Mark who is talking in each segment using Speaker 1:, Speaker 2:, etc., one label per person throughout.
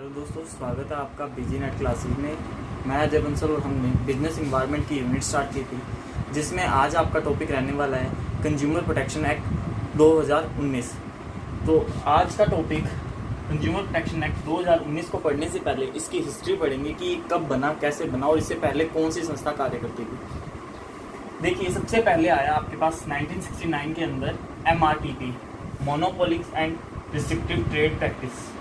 Speaker 1: Hello दोस्तों, स्वागत है आपका बीजी नेट क्लासेज में। मैं अजय बंसल और हमने बिजनेस इन्वायरमेंट की यूनिट स्टार्ट की थी, जिसमें आज आपका टॉपिक रहने वाला है कंज्यूमर प्रोटेक्शन एक्ट 2019। तो आज का टॉपिक कंज्यूमर प्रोटेक्शन एक्ट 2019 को पढ़ने से पहले इसकी हिस्ट्री पढ़ेंगे कि कब बना, कैसे बना और इससे पहले कौन सी संस्था कार्य करती थी। देखिए, सबसे पहले आया आपके पास 1969 के अंदर MRTP, monopolies and restrictive trade practice.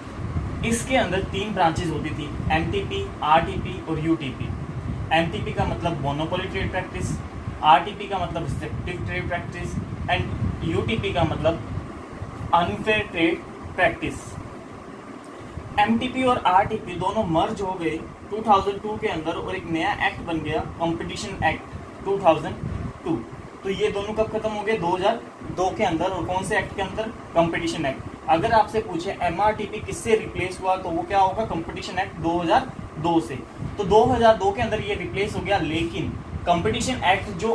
Speaker 1: इसके अंदर 3 ब्रांचेज होती थी, MTP, RTP और UTP। MTP का मतलब मोनोपोली ट्रेड प्रैक्टिस, RTP का मतलब restrictive trade practice and UTP का मतलब अनफेयर ट्रेड प्रैक्टिस। MTP और RTP दोनों मर्ज हो गए 2002 के अंदर और एक नया एक्ट बन गया, कंपटीशन एक्ट 2002। तो ये दोनों कब खत्म हो गए? 2002 के अंदर। और कौन से एक्ट के अंदर? Competition act. अगर आपसे पूछे MRTP किससे रिप्लेस हुआ तो वो क्या होगा? कंपटीशन एक्ट 2002 से। तो 2002 के अंदर ये रिप्लेस हो गया, लेकिन कंपटीशन एक्ट जो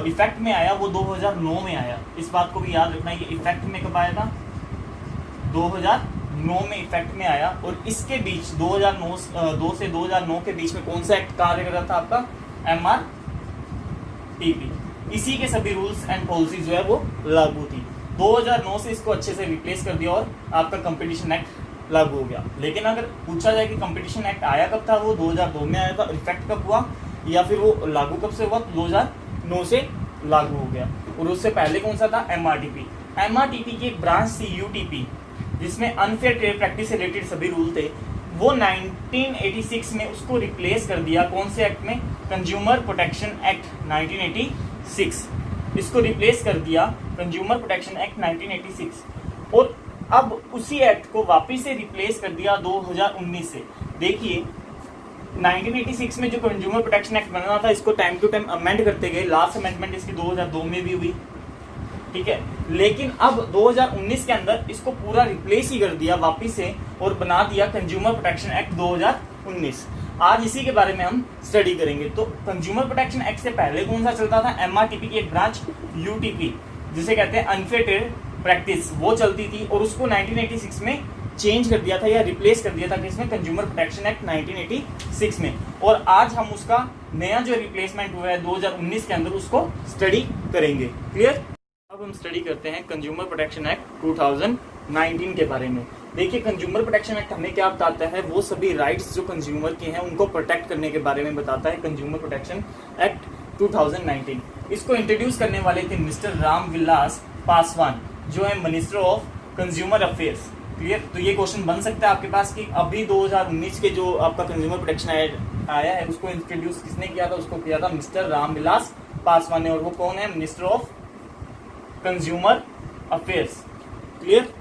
Speaker 1: इफेक्ट में आया वो 2009 में आया। इस बात को भी याद रखना, ये इफेक्ट में कब आया था? 2009 में इफेक्ट में आया। और इसके बीच 2002 से 2009 के बीच में कौन सा एक्ट कार्य कर रहा था? आपका MRTP। इसी के सभी रूल्स एंड पॉलिसी जो है वो लागू थी। 2009 से इसको अच्छे से रिप्लेस कर दिया और आपका कंपटीशन एक्ट लागू हो गया। लेकिन अगर पूछा जाए कि कंपटीशन एक्ट आया कब था, वो 2002 में आया था। इफेक्ट कब हुआ या फिर वो लागू कब से हुआ? 2009 से लागू हो गया। और उससे पहले कौन सा था? MRTP। MRTP की एक ब्रांच थी UTP, जिसमें अनफेयर ट्रेड प्रैक्टिस से रिलेटेड सभी रूल थे। वो 1986 में उसको रिप्लेस कर दिया। कौन से एक्ट में? Consumer protection act 1986। इसको रिप्लेस कर दिया कंज्यूमर प्रोटेक्शन एक्ट 1986। और अब उसी एक्ट को वापस से रिप्लेस कर दिया 2019 से। देखिए, 1986 में जो कंज्यूमर प्रोटेक्शन एक्ट बना था, इसको टाइम टू टाइम अमेंड करते गए। लास्ट अमेंडमेंट इसकी 2002 में भी हुई, ठीक है। लेकिन अब 2019 के अंदर इसको पूरा रिप्लेस ही कर दिया वापिस से और बना दिया कंज्यूमर प्रोटेक्शन एक्ट 2019। आज इसी के बारे में हम स्टडी करेंगे। तो कंज्यूमर प्रोटेक्शन एक्ट से पहले कौन सा चलता था? MRTP की एक ब्रांच UTP, जिसे कहते हैं अनफेयर ट्रेड प्रैक्टिस, वो चलती थी। और उसको 1986 में चेंज कर दिया था या रिप्लेस कर दिया था किसमें? कंज्यूमर प्रोटेक्शन एक्ट 1986 में। और आज हम उसका नया जो रिप्लेसमेंट हुआ है 2019 के अंदर, उसको स्टडी करेंगे। क्लियर? अब हम स्टडी करते हैं कंज्यूमर प्रोटेक्शन एक्ट 2019 के बारे में। देखिए, कंज्यूमर प्रोटेक्शन एक्ट हमें क्या बताता है? वो सभी राइट्स जो कंज्यूमर के हैं उनको प्रोटेक्ट करने के बारे में बताता है। कंज्यूमर प्रोटेक्शन एक्ट 2019 इसको इंट्रोड्यूस करने वाले थे मिस्टर रामविलास पासवान, जो है minister of consumer affairs. Clear? तो ये क्वेश्चन बन सकता है आपके पास कि अभी 2019 के जो आपका कंज्यूमर प्रोटेक्शन एक्ट आया है, उसको इंट्रोड्यूस किसने किया था? उसको किया था मिस्टर रामविलास पासवान ने। और वो कौन है? Minister of consumer affairs. Clear?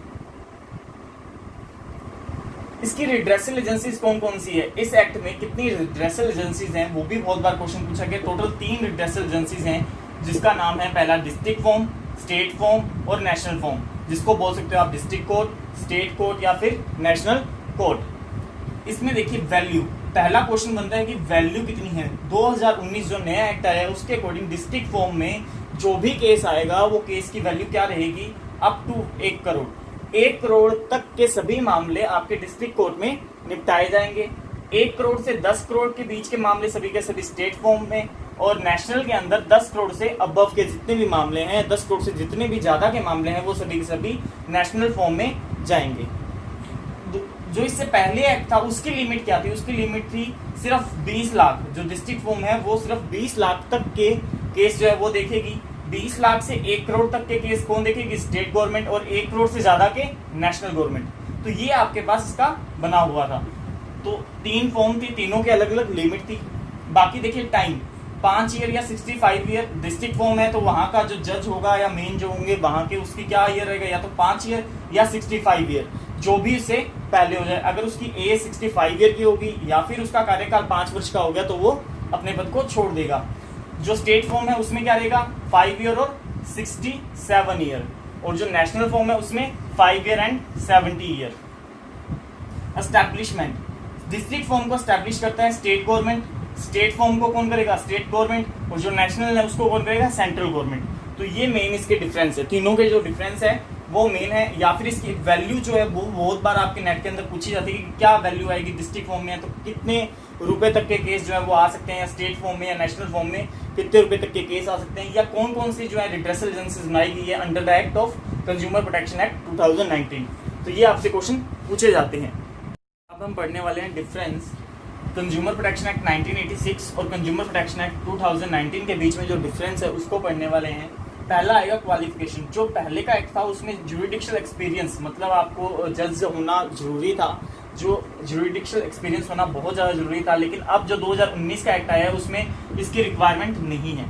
Speaker 1: इसकी रिड्रेसल एजेंसीज कौन कौन सी है? इस एक्ट में कितनी रिड्रेसल एजेंसीज हैं, वो भी बहुत बार क्वेश्चन पूछा गया। टोटल 3 रिड्रेसल एजेंसीज हैं, जिसका नाम है पहला डिस्ट्रिक्ट फॉर्म, स्टेट फॉर्म और नेशनल फॉर्म, जिसको बोल सकते हो आप डिस्ट्रिक्ट कोर्ट, स्टेट कोर्ट या फिर नेशनल कोर्ट। इसमें देखिए वैल्यू, पहला क्वेश्चन बनता है कि वैल्यू कितनी है। 2019 जो नया एक्ट आया है उसके अकॉर्डिंग डिस्ट्रिक्ट फॉर्म में जो भी केस आएगा वो केस की वैल्यू क्या रहेगी? Up to 1 crore. 1 करोड़ तक के सभी मामले आपके डिस्ट्रिक्ट कोर्ट में निपटाए जाएंगे। 1 करोड़ से 10 करोड़ के बीच के मामले सभी के सभी स्टेट फॉर्म में, और नेशनल के अंदर 10 करोड़ से अबव के जितने भी मामले हैं, 10 करोड़ से जितने भी ज्यादा के मामले हैं, वो सभी के सभी नेशनल फॉर्म में जाएंगे। जो इससे पहले एक्ट था उसकी लिमिट क्या थी? उसकी लिमिट थी सिर्फ 20 लाख। जो डिस्ट्रिक्ट फॉर्म है वो सिर्फ 20 लाख तक के केस जो है वो देखेगी। 20 लाख से 1 करोड़ तक के केस कौन देखेगी? State government. और 1 करोड़ से ज्यादा के नेशनल गवर्नमेंट। तो ये आपके पास इसका बना हुआ था। तो 3 फॉर्म थी, तीनों के अलग अलग लिमिट थी। बाकी देखिए टाइम, 5 ईयर या 65 ईयर। डिस्ट्रिक्ट फॉर्म है तो वहां का जो जज होगा या मेन जो होंगे वहां के, उसकी क्या ईयर रहेगा? या तो 5 ईयर या 65 ईयर, जो भी इससे पहले हो जाए। अगर उसकी एज 65 ईयर की होगी या फिर उसका कार्यकाल 5 वर्ष का हो गया तो वो अपने पद को छोड़ देगा। जो स्टेट फॉर्म है उसमें क्या रहेगा? 5 ईयर और 67 ईयर। और जो नेशनल फॉर्म है उसमें 5 year and 70 year. Establishment, district form को एस्टैब्लिश करता है स्टेट गवर्नमेंट। स्टेट फॉर्म को कौन करेगा? State government. और जो नेशनल है उसको कौन करेगा? Central government. तो ये मेन इसके डिफरेंस है, तीनों के जो डिफरेंस है वो मेन है। या फिर इसकी वैल्यू जो है वो बहुत बार आपके नेट के अंदर पूछी जाती है कि क्या वैल्यू आएगी डिस्ट्रिक्ट फॉर्म में है तो कितने रुपए तक के केस जो है वो आ सकते हैं, या स्टेट फॉर्म में या नेशनल फॉर्म में कितने रुपए तक के केस आ सकते हैं, या कौन कौन सी जो है रिड्रेसल एजेंसीज बनाई गई है under the act of consumer protection act 2019। तो ये आपसे क्वेश्चन पूछे जाते हैं। अब हम पढ़ने वाले हैं डिफरेंस कंज्यूमर प्रोटेक्शन एक्ट 1986 और कंज्यूमर प्रोटेक्शन एक्ट 2019 के बीच में जो डिफरेंस है उसको पढ़ने वाले हैं। पहला आएगा क्वालिफिकेशन। जो पहले का एक्ट था उसमें ज्यूरिडिक्शनल एक्सपीरियंस, मतलब आपको जज होना जरूरी था, जो ज्यूरिडिक्शनल एक्सपीरियंस होना बहुत ज़्यादा जरूरी था। लेकिन अब जो 2019 का एक्ट आया है उसमें इसकी रिक्वायरमेंट नहीं है।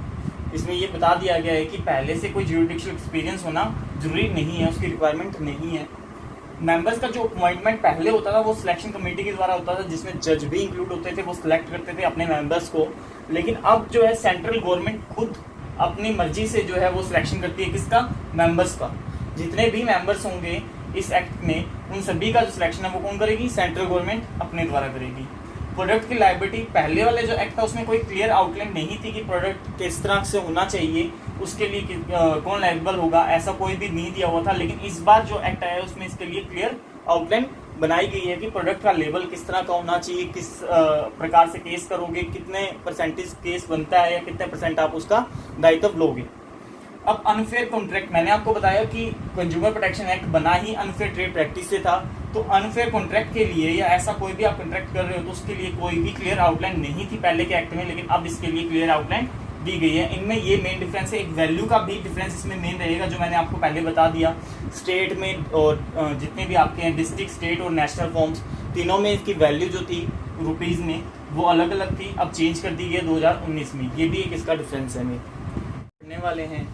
Speaker 1: इसमें ये बता दिया गया है कि पहले से कोई ज्यूरिडिक्शनल एक्सपीरियंस होना जरूरी नहीं है, उसकी रिक्वायरमेंट नहीं है। मेंबर्स का जो अपॉइंटमेंट पहले होता था वो सिलेक्शन कमेटी के द्वारा होता था, जिसमें जज भी इंक्लूड होते थे, वो सिलेक्ट करते थे अपने मेंबर्स को। लेकिन अब जो है सेंट्रल गवर्नमेंट खुद अपनी मर्जी से जो है वो सिलेक्शन करती है, किसका? मेंबर्स का। जितने भी मेंबर्स होंगे इस एक्ट में उन सभी का जो सिलेक्शन है वो कौन करेगी? सेंट्रल गवर्नमेंट अपने द्वारा करेगी। प्रोडक्ट की लायबिलिटी, पहले वाले जो एक्ट था उसमें कोई क्लियर आउटलाइन नहीं थी कि प्रोडक्ट किस तरह से होना चाहिए, उसके लिए कौन लायबल होगा, ऐसा कोई भी नहीं दिया हुआ था। लेकिन इस बार जो एक्ट आया है उसमें इसके लिए क्लियर आउटलाइन बनाई गई है कि प्रोडक्ट का लेबल किस तरह का होना चाहिए, किस प्रकार से केस करोगे, कितने परसेंटेज केस बनता है या कितने परसेंट आप उसका दायित्व लोगे। अब अनफेयर कॉन्ट्रैक्ट, मैंने आपको बताया कि कंज्यूमर प्रोटेक्शन एक्ट बना ही अनफेयर ट्रेड प्रैक्टिस से था। तो अनफेयर कॉन्ट्रैक्ट के लिए या ऐसा कोई भी आप कॉन्ट्रैक्ट कर रहे हो तो उसके लिए कोई भी क्लियर आउटलाइन नहीं थी पहले के एक्ट में, लेकिन अब इसके लिए क्लियर आउटलाइन दी गई है। इनमें ये मेन डिफरेंस है। एक वैल्यू का भी डिफरेंस इसमें मेन रहेगा, जो मैंने आपको पहले बता दिया। स्टेट में और जितने भी आपके हैं डिस्ट्रिक्ट, स्टेट और नेशनल फॉर्म्स, तीनों में इसकी वैल्यू जो थी रुपीज़ में वो अलग अलग थी, अब चेंज कर दी गई है 2019 में। ये भी एक इसका डिफरेंस है। पढ़ने वाले हैं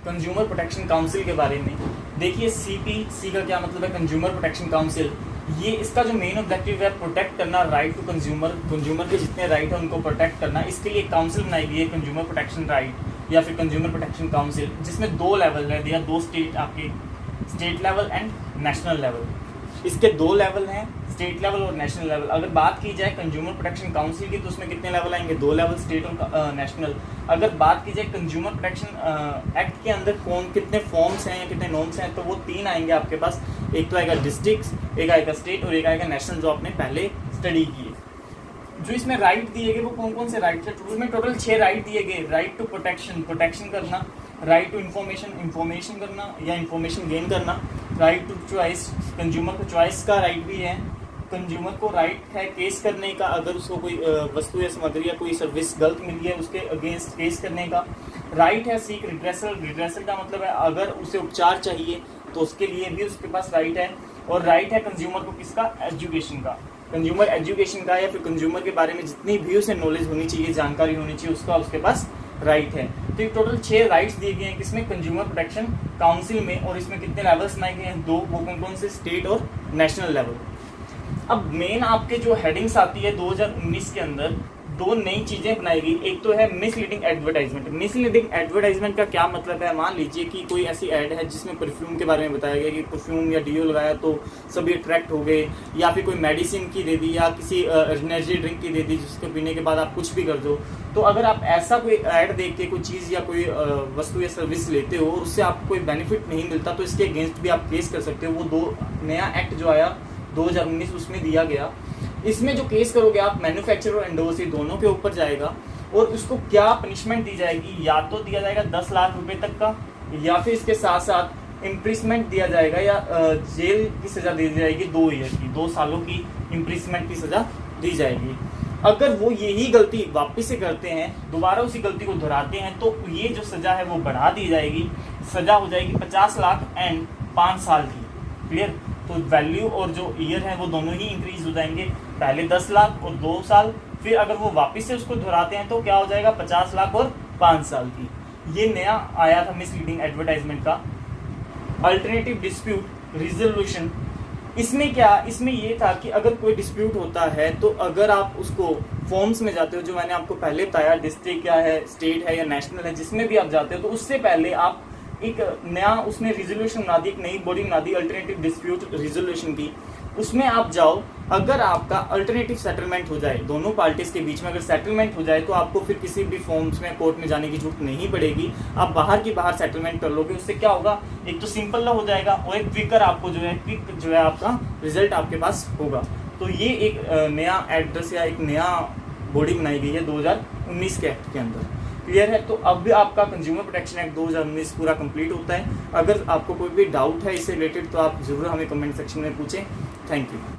Speaker 1: कंज्यूमर प्रोटेक्शन काउंसिल के बारे में। देखिए CPC का क्या मतलब है? Consumer protection council. ये इसका जो मेन ऑब्जेक्टिव है प्रोटेक्ट करना राइट टू कंज्यूमर, कंज्यूमर के जितने राइट है उनको प्रोटेक्ट करना। इसके लिए काउंसिल बनाई गई है कंज्यूमर प्रोटेक्शन राइट या फिर कंज्यूमर प्रोटेक्शन काउंसिल, जिसमें 2 लेवल है, या 2 स्टेट, आपके state level and national level. इसके 2 लेवल हैं, स्टेट लेवल और नेशनल लेवल। अगर बात की जाए कंज्यूमर प्रोटेक्शन काउंसिल की तो उसमें कितने लेवल आएंगे? 2 लेवल, स्टेट और नेशनल। अगर बात की जाए कंज्यूमर प्रोटेक्शन एक्ट के अंदर कितने फॉर्म्स हैं या कितने नॉर्म्स हैं, तो वो 3 आएंगे आपके पास। एक तो आएगा डिस्ट्रिक्ट, एक आएगा स्टेट और एक आएगा नेशनल, जो आपने पहले स्टडी किए। जो इसमें राइट दिए गए वो कौन कौन से राइट थे? टोटल 6 राइट दिए गए। राइट टू प्रोटेक्शन, प्रोटेक्शन करना। राइट टू इन्फॉर्मेशन, इन्फॉर्मेशन करना या इन्फॉर्मेशन गेन करना। राइट टू चॉइस, कंज्यूमर को चॉइस का राइट भी है। कंज्यूमर को राइट है केस करने का, अगर उसको कोई वस्तु या सामग्री या कोई सर्विस गलत मिली है उसके अगेंस्ट केस करने का। राइट है सीक रिड्रेसल, रिड्रेसल का मतलब है अगर उसे उपचार चाहिए तो उसके लिए भी उसके पास राइट है। और राइट है कंज्यूमर को किसका? एजुकेशन का, कंज्यूमर एजुकेशन का, या फिर कंज्यूमर के बारे में जितनी भी उसे नॉलेज होनी चाहिए, जानकारी होनी चाहिए, उसका उसके पास राइट है। तो ये टोटल 6 राइट्स दिए गए हैं किसमें? कंज्यूमर प्रोटेक्शन काउंसिल में। और इसमें कितने लेवल्स बनाए गए हैं? 2। वो कौन कौन से? स्टेट और नेशनल लेवल। अब मेन आपके जो हेडिंग्स आती है 2019 के अंदर, 2 नई चीज़ें बनाई गई। एक तो है मिसलीडिंग एडवर्टाइजमेंट। मिसलीडिंग एडवर्टाइजमेंट का क्या मतलब है? मान लीजिए कि कोई ऐसी ऐड है जिसमें परफ्यूम के बारे में बताया गया कि परफ्यूम या डीओ लगाया तो सभी अट्रैक्ट हो गए, या फिर कोई मेडिसिन की दे दी या किसी एनर्जी ड्रिंक की दे दी जिसको पीने के बाद आप कुछ भी कर दो। तो अगर आप ऐसा कोई ऐड देख के कोई चीज़ या कोई वस्तु या सर्विस लेते हो और उससे आपको कोई बेनिफिट नहीं मिलता तो इसके अगेंस्ट भी आप केस कर सकते हो। वो 2 नया एक्ट जो आया 2019 उसमें दिया गया। इसमें जो केस करोगे आप मैन्युफैक्चरर और एंडोर्सी दोनों के ऊपर जाएगा। और उसको क्या पनिशमेंट दी जाएगी? या तो दिया जाएगा 10 लाख रुपए तक का, या फिर इसके साथ साथ इम्प्रिजमेंट दिया जाएगा, या जेल की सजा दी जाएगी 2 ईयर की, 2 सालों की इम्प्रिजमेंट की सजा दी जाएगी। अगर वो यही गलती वापस से करते हैं, दोबारा उसी गलती को दोहराते हैं, तो ये जो सजा है वो बढ़ा दी जाएगी। सजा हो जाएगी 50 लाख एंड 5 साल की। क्लियर? तो वैल्यू और जो ईयर है वो दोनों ही इंक्रीज हो जाएंगे। पहले 10 लाख और 2 साल, फिर अगर वो वापस से उसको दोहराते हैं तो क्या हो जाएगा? 50 लाख और 5 साल की। ये नया आया था मिसलीडिंग एडवर्टाइजमेंट का। अल्टरनेटिव डिस्प्यूट रिजोल्यूशन, इसमें क्या? इसमें ये था कि अगर कोई डिस्प्यूट होता है तो अगर आप उसको फॉर्म्स में जाते हो, जो मैंने आपको पहले बताया, डिस्ट्रिक्ट क्या है, स्टेट है या नेशनल है, जिसमें भी आप जाते हो, तो उससे पहले आप एक नया उसने रिजोल्यूशन बना दी, एक नई बॉडी बना दी अल्टरनेटिव डिस्प्यूट रिजोल्यूशन की। उसमें आप जाओ, अगर आपका अल्टरनेटिव सेटलमेंट हो जाए, दोनों पार्टीज के बीच में अगर सेटलमेंट हो जाए, तो आपको फिर किसी भी फॉर्म्स में कोर्ट में जाने की जरूरत नहीं पड़ेगी। आप बाहर की बाहर सेटलमेंट कर लोगे। उससे क्या होगा, एक तो सिंपल हो जाएगा और एक क्विकर आपको जो है क्विक जो है आपका रिजल्ट आपके पास होगा। तो ये एक नया एड्रेस या एक नया बॉडी बनाई गई है 2019 के एक्ट के अंदर। क्लियर है? तो अब भी आपका कंज्यूमर प्रोटेक्शन एक्ट 2019 पूरा कंप्लीट होता है। अगर आपको कोई भी डाउट है इससे रिलेटेड तो आप जरूर हमें कमेंट सेक्शन में पूछें। Thank you.